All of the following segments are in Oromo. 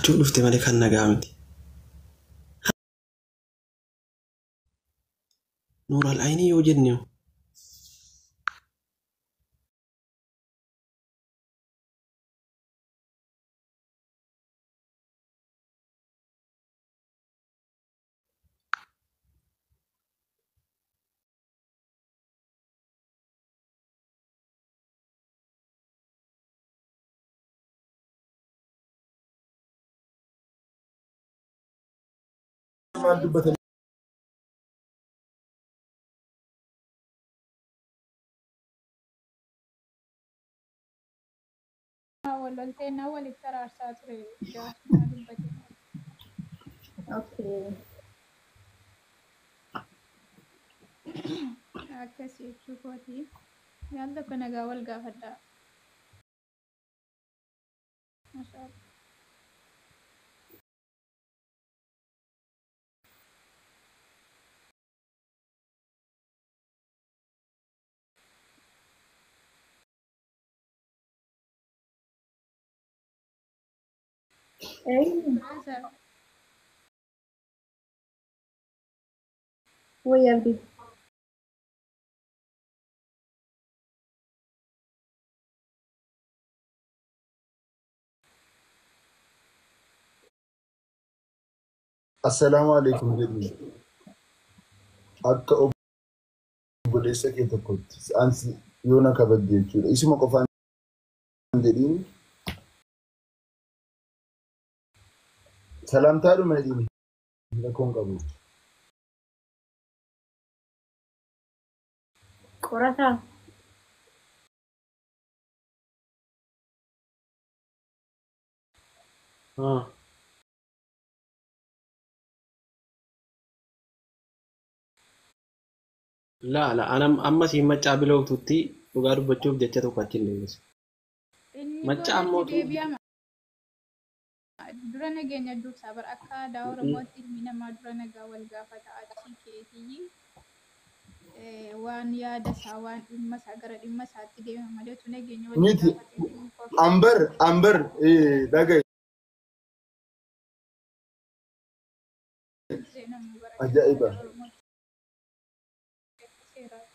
Achuu dhufte malee kan nagaa miti. Nuur al-Ayni yoo jenne والله أول ترى ساتري جاس ما دبتي. Okay. أكسي تشوفوتي يلا كنا قاول قافدا ما شاء الله. أي ويا بي السلام عليكم جدي أكا أبوليسا كيتا كنت أنسي يونا كبدي جورا اسمه قفان دين سلام تارو مديني لكم قبول قرطة لا أنا أما سي مچا بلو توتي وغار بچوب جچا تو كاچين ليس إني مچا قولت أمو دي تو بيا درنا جينا دور صبر أكا داور موتي منا ما درنا قاول قافتا أتشي كيتي وان يا دساوان إما ساقرا إما ساتي دي ماليو تنجيني ولي نيتي قافتا أمبر إيه داقي زينا مبارك أجائبة داور موتي كثيرات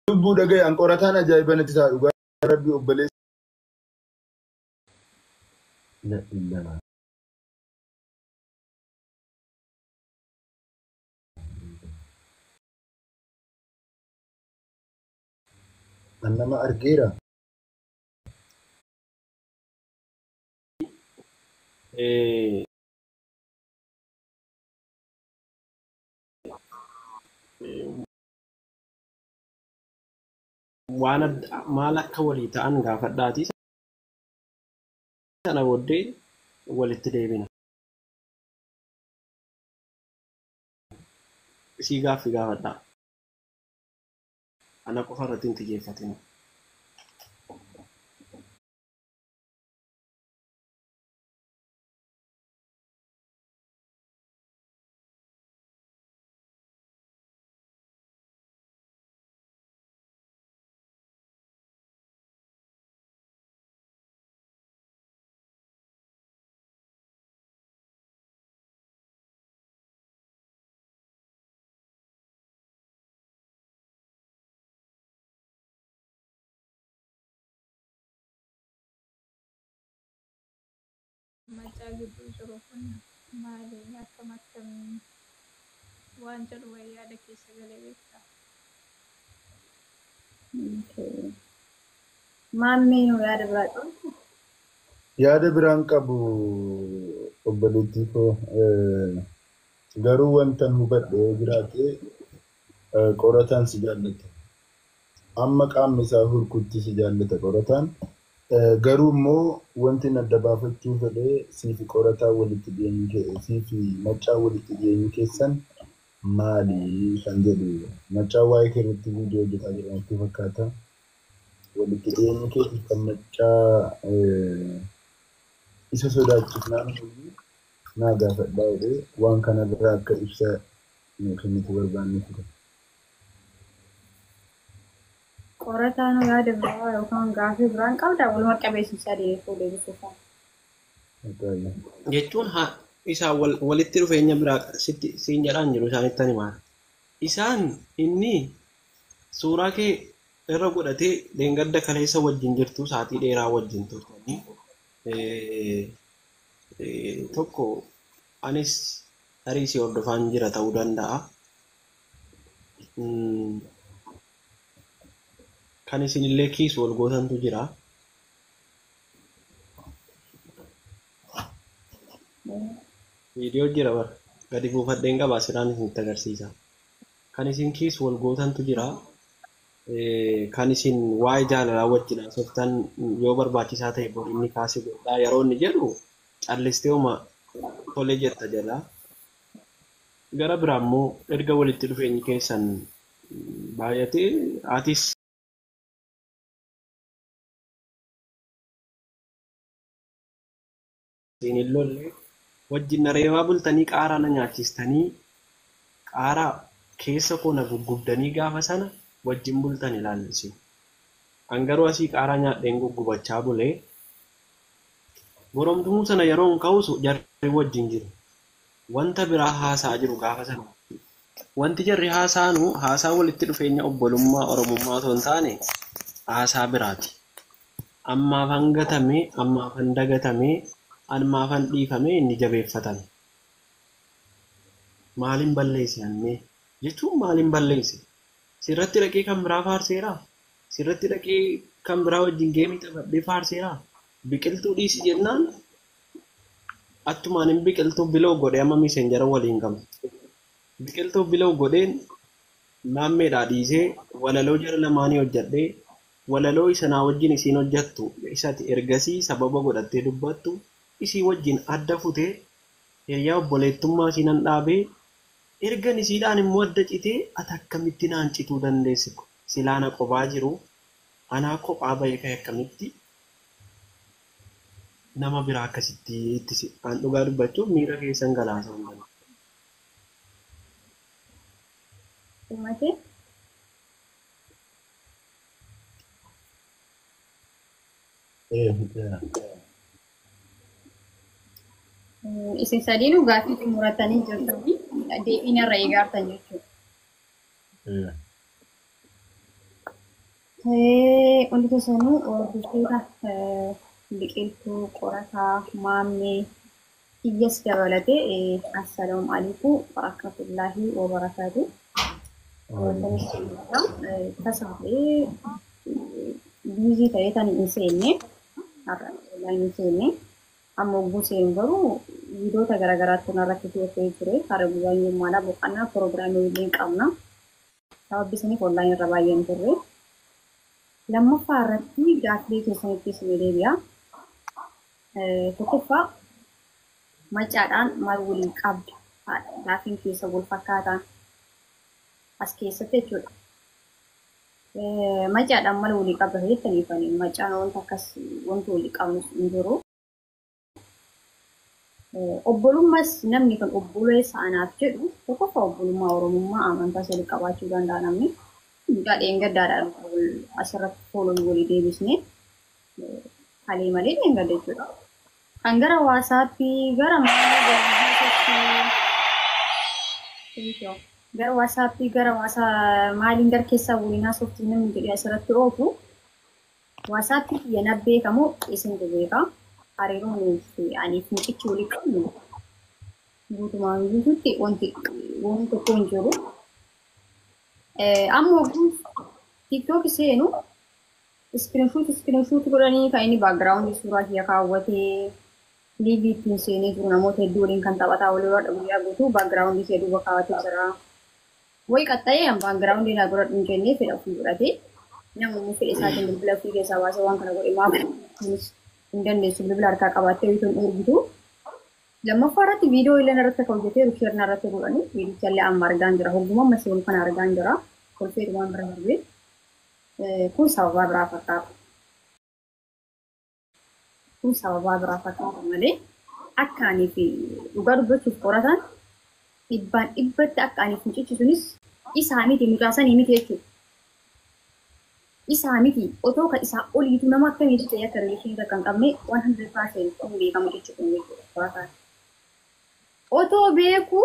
لبو داقي أنقرتان أجائبة نتساء ربي أبوليس لا إلا أنما أرجيرا وانا مالك ولي تان غافداتي أنا ودي ولتديبنا سي غافي غافدا أنا قفرتين تجيفتين ما جاقدو شروفنا مالي أكا مكتم وان جلوة يادك يسغلي بيكتا Okay. مامي ويا ربات yaada biraan qabu obboleettii koo garuu wantan hubadhe yoo jiraate qorataan si jaallata. Amma qaamni isaa hurkutti si jaallata qorataan. Garuu immoo wanti adda baafachuu fedhee siifi qorataa walitti dhiyeenyu siifi maccaa walitti dhiyeenyu keessan maali kan jedhu maccaa waa'ee keerratti viidiyoo hojjetaa jiranitti fakkaata. Walitti dhiyeenyu keetiif kan maccaa isa sodaachifnaan naa gaafadhaa jedhee waan kana biraa akka ibsa kennitu barbaanne ture. qorataan yaada biraa yookaan gaafii biraan qabda walumaa qabeessisaa deemuu deebisuufaa. jechuun isaa walitti dhufeenya biraa siin jedhaan jiru isaanitti ani maal isaan inni suuraa kee irra godhatee leengadda kaleessa wajjin jirtu saatii dheeraa wajjin turtanii tokko anis tarii si hordofaan jira ta'uu danda'a. Kan isinillee kiisu wal gootantu jira. Viidiyoo jira bara gadi buufadheen qabaa siraan isinitti agarsiisa. Kan isin kiisu wal gootantu jira. Kan isin waa'ee jaalalaa wajjin haasoftan yoo barbaachisaa ta'e inni kaasee godhaa yeroo inni jedhu callistee uma tole jetta jala. Gara biraa immoo erga walitti dhufeenyi keessan baay'atee atis isinillee wajjin reebaa bultanii qaaraa na nyaachistanii qaaraa keessa koo na guggubdanii gaafa sana wajjin bultan ilaallisu. Angaruu asii qaaraa nyaadheen guggubachaa bulee goromtuu sana yeroo hin ka'usu jarri wajjin jiru. Wanta biraa haasaa jiru gaafa sana. Wanti jarri haasaanu haasaa walitti dhufeenya obbolummaa Oromummaa osoo hin taane haasaa biraati. Ammaaf hangatamee, ammaaf handagatamee, ammaaf handhiifamee inni jabeeffatame. Maaliin balleesse annee? Jechuun maaliin balleesse? Sirratti dhaqee kan biraa faarseeraa? Sirratti dhaqee kan biraa wajjin geemii taphadhee faarseeraa? Biqiltuu dhiisi jennaan attumaan hin biqiltuu biloo godhee amma miseenjara waliin qabu. Biqiltuu biloo godheen naammeedhaa dhiisee walaloo jara lamaanii hojjedhee walaloo isanaa wajjin isiin hojjettu isati ergasii sababa godhattee dubbattu isii wajjin adda futee hiriyaa obboleettummaa isiinan dhaabee ergan isiidhaan immoo adda citee ati akkamitti naan cituu dandeesse silaana qophaa jiru anaa kophaa bahee ka'e akkamitti nama biraa akkasitti itti aan dhugaa dubbachuuf miira keessan galaasa hundan. Uummatee isin sadiinuu gaaffii xumuratanii jirtanii deebiin irra eegaartan jechuudha. Hundi keessanuu hordoftoota biqiltuu qorataa maammee iyyaas dabalatee assalaamu alaikum warahmatullaahi wabarakaatuh. Tasaafee biizii ta'ee tan hin seenne hin seenne amma ogguu seenu garuu viidiyoota garaagaraatti irratti dhiyeeffee ture karaa guyyaanyummaadhaa boqonnaa piroogiraamii waliin qabna. Sababni isaaniif onlaayinii irra baay'een turre. Lammaffaa irratti gaaffilee keessanitti isin deebi'a. Tokkoffaa macaadhaan maal waliin qabda gaaffiin keessa wal fakkaataan as keessatti jechuudha. Macaadhaan maal walii qabda jettaniifanii macaan wanta akkas wanti walii qabnu hin jiru. Obbolummaas namni kan obboleessa anaaf jedhu tokkoffaa obbolummaa Oromummaa amantaa walii qabaachuu danda'a namni. Gadheen gaddaadhaan asirratti fooloo walii deebisnee halee malee hin gadda jechuudha. Kan gara WhatsAppii gara maaliin gara keessaa waliin haasoftii namni jedhee asirratti oofu WhatsAppii yana beekamu isin beeka. Hariiroon aniif mucichi walii qabnu guutumaan guutuutti wanti tokko hin jiru. Amma TikTok seenu screenshot godhanii kan inni background suuraa kiyya kaawwatee liivii ittiin seenee jiru namoota hedduu waliin kan taphataa walii warra guyyaa guutuu background ishee duuba kaawwatee jira. Wayi qaxxayee background naa godhadhu hin jennee fedha ofii godhatee namni fedha isaatiin bilbila ofii keessaa baasee waan kana godhe maaf hin dandeessu bilbila harkaa qabattee bituun ergitu. Lammaffaa irratti viidiyoo illee irratti akka hojjetee rukshirna irratti godhanii viidicha illee amma argaan jira. Hogguma masiin kan argaan jira. Kolfeetu waan bira darbee kun sababaa biraa fakkaata. Kun sababaa biraa fakkaata malee akka aniif dhugaa dubbachuuf qoratan dhibbaan dhibbatti akka aniif mucichi sunis isaa miti mucaasanii miti jechuudha. isaa miti otoo kan isaa oliitu nama akkamii jecha akka rileeshinii kan qabne 100% ta'uu beekamu jechuudha. Otoo beeku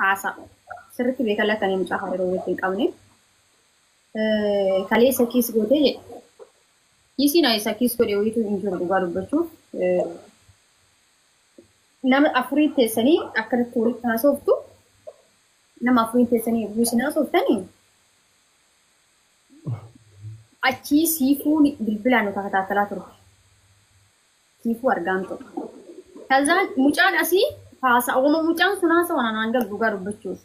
haasa sirriitti beekan lakkanii mucaa yeroo walitti hin qabne kaleessa kiis gootee jedhe. Kiisiin isa kiis godhe wayitu hin jiru dhugaa dubbachuuf nama afurii teessanii akkanatti walitti haasoftu nama afurii teessanii eebbuu isin haasoftanii achii siifuun bilbilaan nu takataakalaa turte. Siifuu argaamtu. Kazaan mucaan asii haasa'uma mucaan sun haasa'u anaan gal dhugaa dubbachuuf.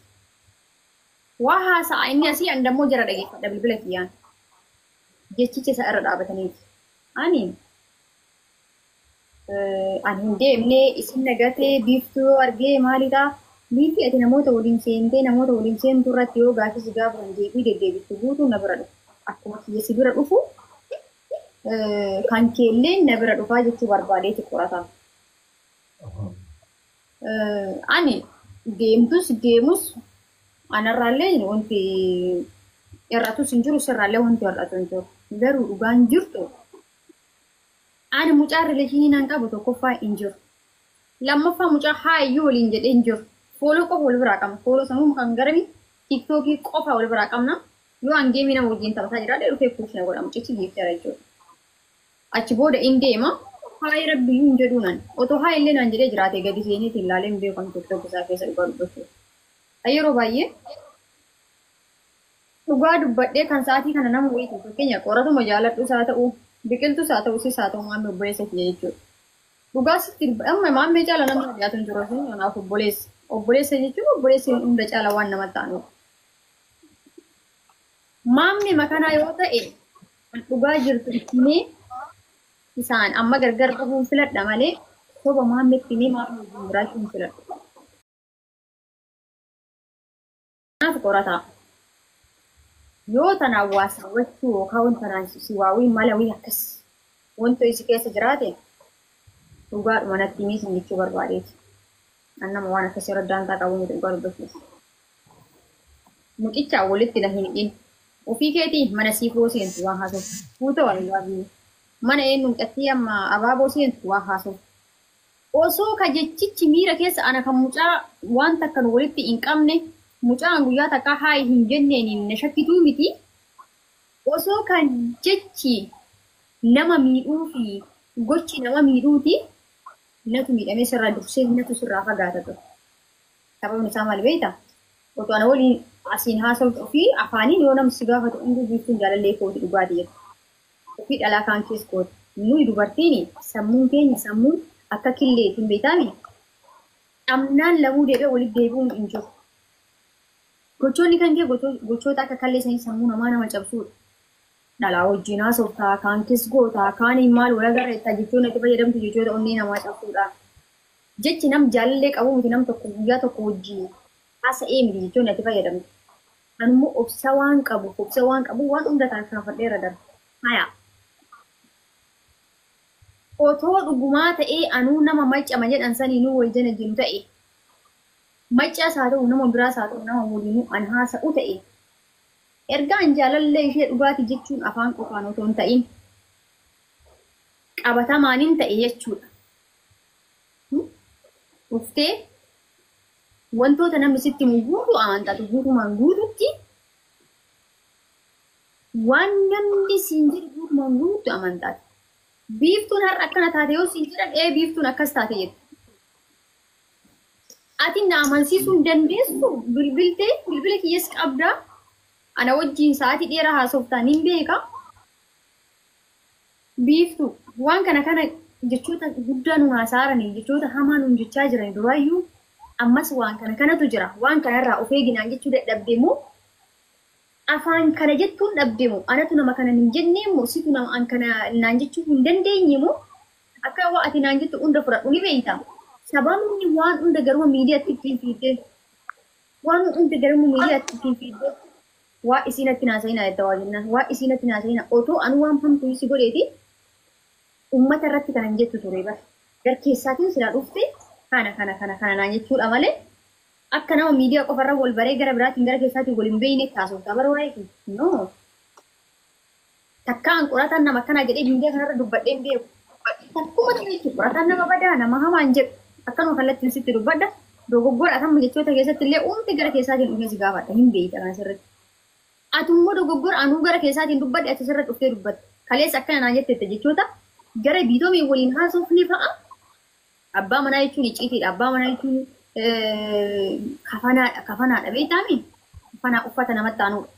Waa haasa'a inni asii an dammoo jara dhageeffadha bilbila kiyyaan. Jechicha isa irra dhaabataniiti. Ani hin deemne isin nagatee biiftuu argee maalidhaa? Biifti ati namoota waliin seentee namoota waliin seentu irratti yoo gaafis gaafa hin deebii deddeebittu guutuu na bira dhufu. Akkuma kiyya si bira dhufu kan keellee na bira dhufaa jechuu barbaadeeti qorata. Ani deemus anarraallee wanti irratus hin jiru sirraallee wanti irratu hin jiru. Garuu dhugaan jirtu ani mucaa rileeshinii naan qabu tokkoffaa hin jiru. Lammaffaa mucaa haayyuu waliin jedhee hin jiru. Fooloo qofa wal biraa qabna. Fooloo sammuu kan garami tiktookii qofa wal biraa qabna. Yoo an geemii nama wajjin taphataa jiraadhe dhufee kuushina godhamu cichi geeffeera jechuudha. Achi booda in deema hayi rabbiyyuu hin jedhuunan otoo haa illee naan jedhee jiraate gadi seeneeti ilaalee hin beekan tiktook isaa keessa dhugaa dubbachuu. Yeroo baay'ee dhugaa dubbadhee kan sa'aatii kana nama wayitu fakkeenya qoratuma jaaladhus haa ta'u biqiltus haa ta'u sis haa ta'u maamee obboleessa kiyya jechuudha. Dhugaa sitti amma maamee caala nama dhiyaatu hin jiru kanaaf obboleessa. Obboleessa jechuun obboleessi hunda caala waan namatti ta'anuudha. Maamni makanaa yoo ta'e dhugaa jirtu ittimee isaan amma gargar qabuun filadha malee soba maamni ittimee maamni wajjin jiraachuun filadha. Kanaaf qorataa yoo tana hawaasa wachuu yookaan wanta si waawii malawii akkas wanta isi keessa jiraate dhugaadhuma natti himee sin jechuu barbaadeeti. Annama waan akkasii irra daantaa qabu nuti dhugaa dubbachuuf. Mucicha walitti na hin hidhin. Ofii keetii mana siifoo seentu waan haasoftu. Fuuta waan gaabii. Mana eenyuun qattii amma abaaboo seentu waan haasoftu. Osoo ka jechichi miira keessa ana kan mucaa waan takkan walitti hin qabne mucaan guyyaa takkaa haa hin jenneen na shakkituu miti. Osoo kan jechi nama miidhuu fi gochi nama miidhuuti natu miidhamee sirraa dursee natu sirraa fagaata ture. Sababni isaa maal beektaa? Otoo ana waliin asiin haasawuu fi afaaniin yoo namni gaafatu hundi biiftuun jaalallee kooti dhugaatii jedhu. Ofii dhalaa kaan keessa kooti. Nuyi dubartiin sammuun keenya sammuun akka killeetiin beektaami. Amnaan lamuu deebi'ee walitti deebi'uun hin jiru. Gochoonni kan kee gochoota akka kalleessanii sammuu namaa nama cabsuudha. Dhalaa wajjin haasoftaa kaan keessa gootaa kaaniin maal wal agarreettaa jechoonni itti fayyadamtu jechoota onnee namaa cabsuudha. Jechi nam jaalallee qabu miti nam tokko guyyaa tokko wajjin haasa'ee miti jechoonni itti fayyadamtu. Anummoo obsa waan qabu waan hunda tarkaanfadheera darba. Haya. Otoo dhugumaa ta'ee anuu nama maccama jedhan sanii nuu wal jala jiru ta'e. Maccaas haa ta'u nama biraas haa ta'u nama waliinuu an haasa'u ta'e. Ergaan jaalallee ishee dhugaatii jechuun afaan qofaan otoo hin ta'in qabatamaaniin ta'e jechuudha. Dhuftee wantoota namni sitti guutuu amantaatu guutumaan guututti waan namni siin jedhu guutumaan guutuu amantaati. Biiftuun har'a akkana taate yoo siin jedhan biiftuun akkas taate jettu. Ati na amansiisuu hin dandeessu bilbila kiyyees qabdaa. Ana wajjin sa'aatii dheeraa haasoftaan hin beeka. Biiftuu waan kana jechoota guddaa nu haasa'aranii jechoota hamaa nu jechaa jiran duraayyuu ammas waan kanatu jira. Waan kanarraa of eeginaan jechuu dadhabdeemu afaan kana jettuun dhabdeemu anatu nama kana hin jenneemu situ nama an kana naan jechuu hin dandeenyeemu akka waa ati naan jettu hunda fudhadhu ni beekta. Sababni waan hunda garuma miidiyaatti ittiin fiidde waan hunda garuma miidiyaatti ittiin fiidde waa isinatti naasayina jedha waa jennaan waa isinatti naasayina otoo anu waan hamtuu isi godheeti ummata irratti kana hin jettu ture bara gar keessaatiin silaa dhufte kana naan jechuudha malee akka nama miidiyaa qofarra wal baree gara biraatiin gara keessaatiin wal hin beeyne taasifta bara waa'ee no takkaan qoratan nama kana jedhee miidiyaa kanarra dubbadheen beeku. Takkuma ta'etti qoratan nama badaa nama hamaan jedhu akkanuma kallattiin sitti dubbadha. Dogoggora atamma jechoota keessatti illee uumti gara keessaatiin dhufee si gaafadha hin beeyta kana sirriitti. Atummoo dogoggora anuu gara keessaatiin dubbadhe ati sirra dhuftee dubbatte. Kaleessa akkana naan jettette jechoota gara biitoomii waliin haasofni fa'a. Abbaa manaa jechuun icciitiidha. Abbaa manaa jechuun kafanaadha beektaami. Kafana uffata namatti aanudha.